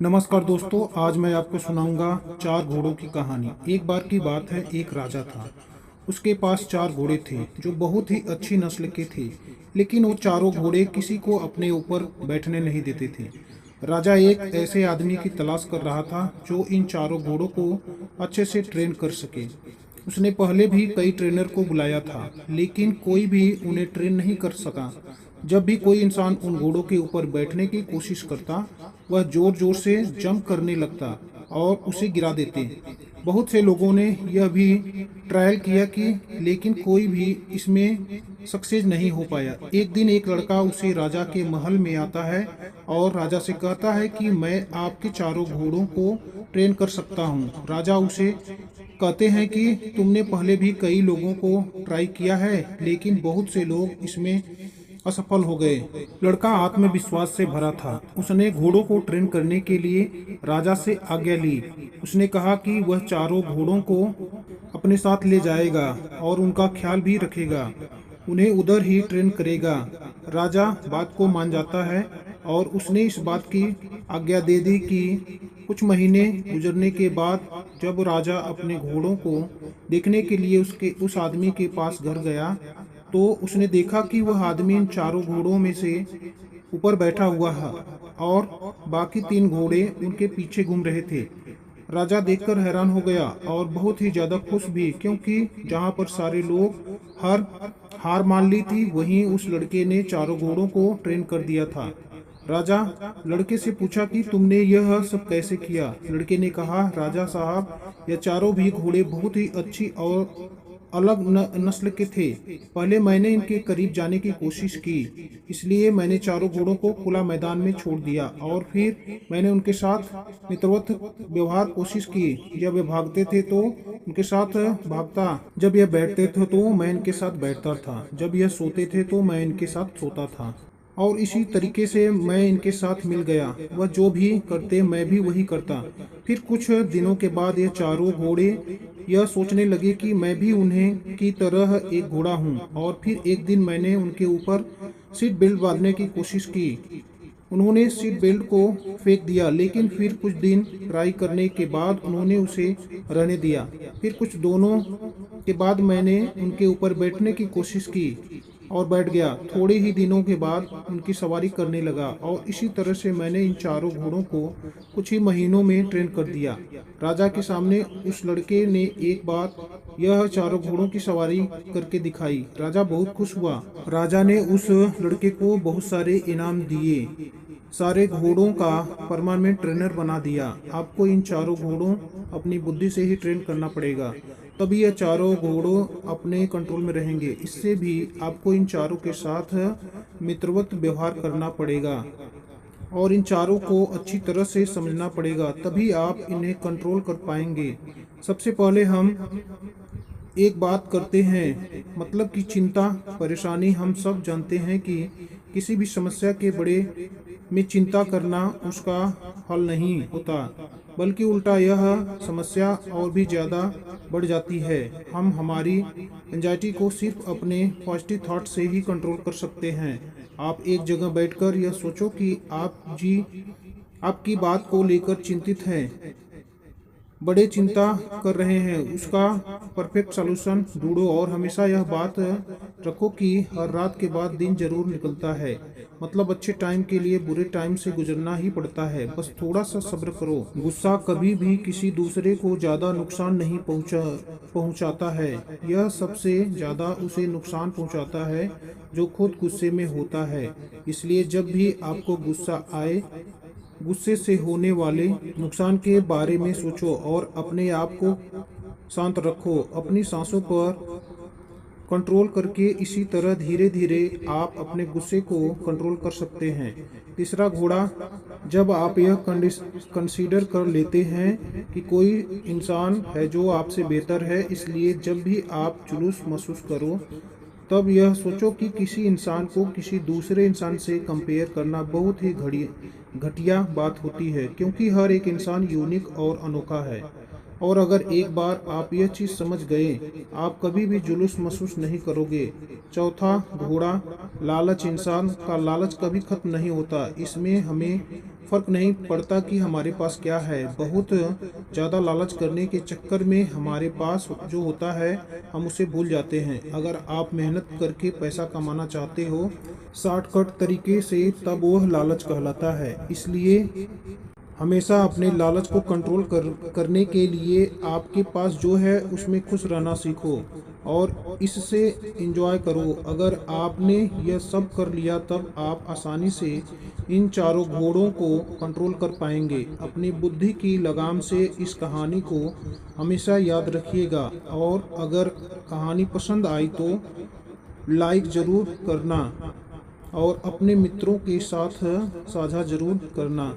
नमस्कार दोस्तों, आज मैं आपको सुनाऊंगा चार घोड़ों की कहानी। एक बार की बात है, एक राजा था। उसके पास चार घोड़े थे जो बहुत ही अच्छी नस्ल के थे, लेकिन वो चारों घोड़े किसी को अपने ऊपर बैठने नहीं देते थे। राजा एक ऐसे आदमी की तलाश कर रहा था जो इन चारों घोड़ों को अच्छे से ट्रेन कर सके। उसने पहले भी कई ट्रेनर को बुलाया था, लेकिन कोई भी उन्हें ट्रेन नहीं कर सका। जब भी कोई इंसान उन घोड़ों के ऊपर बैठने की कोशिश करता, वह जोर जोर से जंप करने लगता और उसे गिरा देते। बहुत से लोगों ने यह भी ट्रायल किया लेकिन कोई भी इसमें सक्सेस नहीं हो पाया। एक दिन एक लड़का उसे राजा के महल में आता है और राजा से कहता है कि मैं आपके चारों घोड़ों को ट्रेन कर सकता हूँ। राजा उसे कहते हैं कि तुमने पहले भी कई लोगों को ट्राई किया है, लेकिन बहुत से लोग इसमें असफल हो गए। लड़का आत्मविश्वास से भरा था। उसने घोड़ों को ट्रेन करने के लिए राजा से आज्ञा ली। उसने कहा कि वह चारों घोड़ों को अपने साथ ले जाएगा और उनका ख्याल भी रखेगा, उन्हें उधर ही ट्रेन करेगा। राजा बात को मान जाता है और उसने इस बात की आज्ञा दे दी कि कुछ महीने गुजरने के बाद जब राजा अपने घोड़ों को देखने के लिए उसके उस आदमी के पास घर गया, तो उसने देखा कि वह आदमी इन चारों घोड़ों में से ऊपर बैठा हुआ है और बाकी तीन घोड़े उनके पीछे घूम रहे थे। राजा देखकर हैरान हो गया और बहुत ही ज्यादा खुश भी, क्योंकि जहां पर सारे लोग हर हार मान ली थी, वहीं उस लड़के ने चारों घोड़ों को ट्रेन कर दिया था। राजा लड़के से पूछा कि तुमने यह सब कैसे किया। लड़के ने कहा, राजा साहब, यह चारों भी घोड़े बहुत ही अच्छी और अलग नस्ल के थे। पहले मैंने इनके करीब जाने की कोशिश की, इसलिए मैंने चारों घोड़ों को खुला मैदान में छोड़ दिया और फिर मैंने उनके साथ मित्रवत व्यवहार कोशिश की। जब वे भागते थे तो उनके साथ भागता, जब यह बैठते थे तो मैं इनके साथ बैठता था, जब यह सोते थे तो मैं इनके साथ सोता था, और इसी तरीके से मैं इनके साथ मिल गया। वह जो भी करते मैं भी वही करता। फिर कुछ दिनों के बाद ये चारों घोड़े यह सोचने लगे कि मैं भी उन्हें की तरह एक घोड़ा हूँ, और फिर एक दिन मैंने उनके ऊपर सीट बेल्ट बांधने की कोशिश की। उन्होंने सीट बेल्ट को फेंक दिया, लेकिन फिर कुछ दिन ट्राई करने के बाद उन्होंने उसे रहने दिया। फिर कुछ दोनों के बाद मैंने उनके ऊपर बैठने की कोशिश की और बैठ गया। थोड़े ही दिनों के बाद उनकी सवारी करने लगा, और इसी तरह से मैंने इन चारों घोड़ों को कुछ ही महीनों में ट्रेन कर दिया। राजा के सामने उस लड़के ने एक बार यह चारों घोड़ों की सवारी करके दिखाई। राजा बहुत खुश हुआ। राजा ने उस लड़के को बहुत सारे इनाम दिए, सारे घोड़ों का परमानेंट ट्रेनर बना दिया। आपको इन चारों घोड़ों अपनी बुद्धि से ही ट्रेन करना पड़ेगा, तभी यह चारों घोड़ों अपने कंट्रोल में रहेंगे। इससे भी आपको इन चारों के साथ मित्रवत व्यवहार करना पड़ेगा और इन चारों को अच्छी तरह से समझना पड़ेगा, तभी आप इन्हें कंट्रोल कर पाएंगे। सबसे पहले हम एक बात करते हैं, मतलब कि चिंता परेशानी। हम सब जानते हैं कि किसी भी समस्या के बड़े में चिंता करना उसका हल नहीं होता, बल्कि उल्टा यह समस्या और भी ज़्यादा बढ़ जाती है। हम हमारी एंजाइटी को सिर्फ अपने पॉजिटिव थॉट से ही कंट्रोल कर सकते हैं। आप एक जगह बैठकर यह सोचो कि आपकी बात को लेकर चिंतित हैं, बड़े चिंता कर रहे हैं, उसका परफेक्ट सलूशन ढूंढो, और हमेशा यह बात रखो कि हर रात के बाद दिन जरूर निकलता है। मतलब अच्छे टाइम के लिए बुरे टाइम से गुजरना ही पड़ता है, बस थोड़ा सा सब्र करो। गुस्सा कभी भी किसी दूसरे को ज़्यादा नुकसान नहीं पहुंचाता है। यह सबसे ज़्यादा उसे नुकसान पहुंचाता है जो खुद गुस्से में होता है। इसलिए जब भी आपको गुस्सा आए, गुस्से से होने वाले नुकसान के बारे में सोचो और अपने आप को शांत रखो। अपनी सांसों पर कंट्रोल करके इसी तरह धीरे धीरे आप अपने गुस्से को कंट्रोल कर सकते हैं। तीसरा घोड़ा, जब आप यह कंसीडर कर लेते हैं कि कोई इंसान है जो आपसे बेहतर है, इसलिए जब भी आप जुलूस महसूस करो, तब यह सोचो कि किसी इंसान को किसी दूसरे इंसान से कंपेयर करना बहुत ही घटिया बात होती है, क्योंकि हर एक इंसान यूनिक और अनोखा है। और अगर एक बार आप यह चीज़ समझ गए, आप कभी भी जुलूस महसूस नहीं करोगे। चौथा घोड़ा लालच। इंसान का लालच कभी खत्म नहीं होता। इसमें हमें फ़र्क नहीं पड़ता कि हमारे पास क्या है। बहुत ज़्यादा लालच करने के चक्कर में हमारे पास जो होता है हम उसे भूल जाते हैं। अगर आप मेहनत करके पैसा कमाना चाहते हो शॉर्टकट तरीके से, तब वह लालच कहलाता है। इसलिए हमेशा अपने लालच को करने के लिए आपके पास जो है उसमें खुश रहना सीखो और इससे एंजॉय करो। अगर आपने यह सब कर लिया तब आप आसानी से इन चारों घोड़ों को कंट्रोल कर पाएंगे। अपनी बुद्धि की लगाम से इस कहानी को हमेशा याद रखिएगा और अगर कहानी पसंद आई तो लाइक ज़रूर करना और अपने मित्रों के साथ साझा ज़रूर करना।